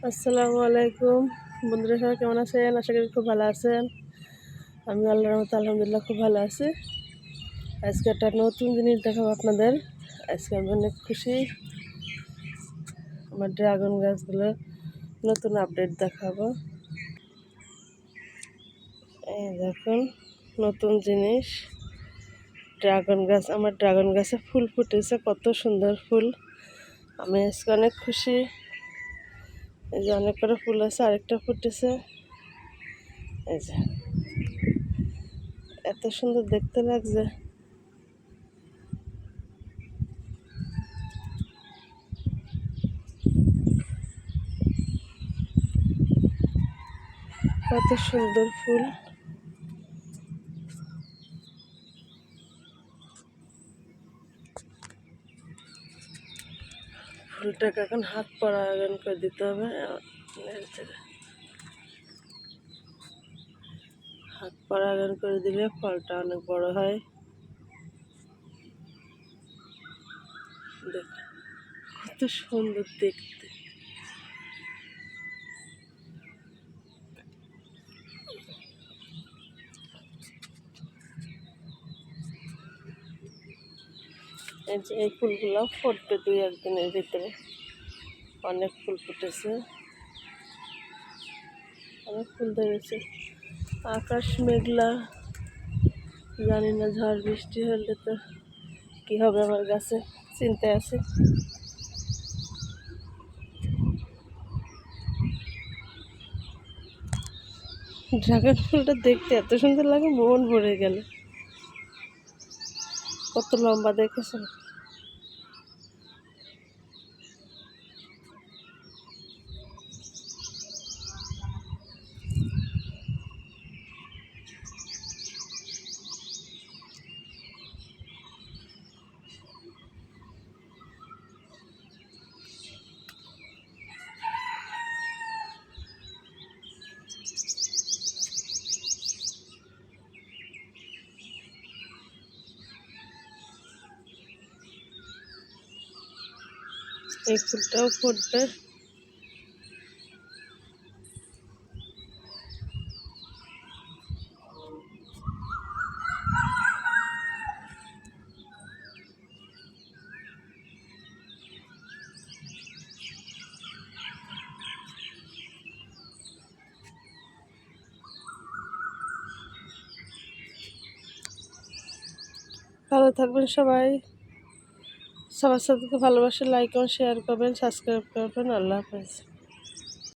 আসসালামু আলাইকুম বন্ধুরা, সবাই কেমন আছেন? আশা করি খুব ভালো আছেন। আমি আল্লাহর রহমতে আলহামদুলিল্লাহ খুব ভালো আছি। আজকে একটা নতুন জিনিস দেখাবো আপনাদের। আজকে আমি অনেক খুশি। আমার ড্রাগন গাছগুলো নতুন আপডেট দেখাবো। এই দেখুন নতুন জিনিস, ড্রাগন গাছ। আমার ড্রাগন গাছে ফুল ফুটেছে, কত সুন্দর ফুল। আমি আজকে অনেক খুশি। এই যে অনেক করে ফুল আছে, আরেকটা ফুটেছে। এই যে এত সুন্দর দেখতে লাগছে। কত সুন্দর ফুল। ফুলটাকে এখন হাত পরাগায়ন করে দিতে হবে। হাত পরাগায়ন করে দিলে ফলটা অনেক বড় হয়। দেখ কত সুন্দর দেখতে। এই যে এই ফুলগুলো ফুটবে 2-1 দিনের ভিতরে। অনেক ফুল ফুটেছে, অনেক ফুল ধরেছে। আকাশ মেঘলা, জানি না ঝড় বৃষ্টি হলে তো কী হবে আমার গাছে, চিন্তায় আছে। ড্রাগন ফুলটা দেখতে এত সুন্দর লাগে, মন ভরে গেল। কত লম্বা দেখেছেন? এই ফুলটাও ফুটবে। ভালো থাকবেন সবাই। সবার সাথে ভালোবাসা, লাইক এবং শেয়ার করবেন, সাবস্ক্রাইব করবেন। আল্লাহ হাফেজ।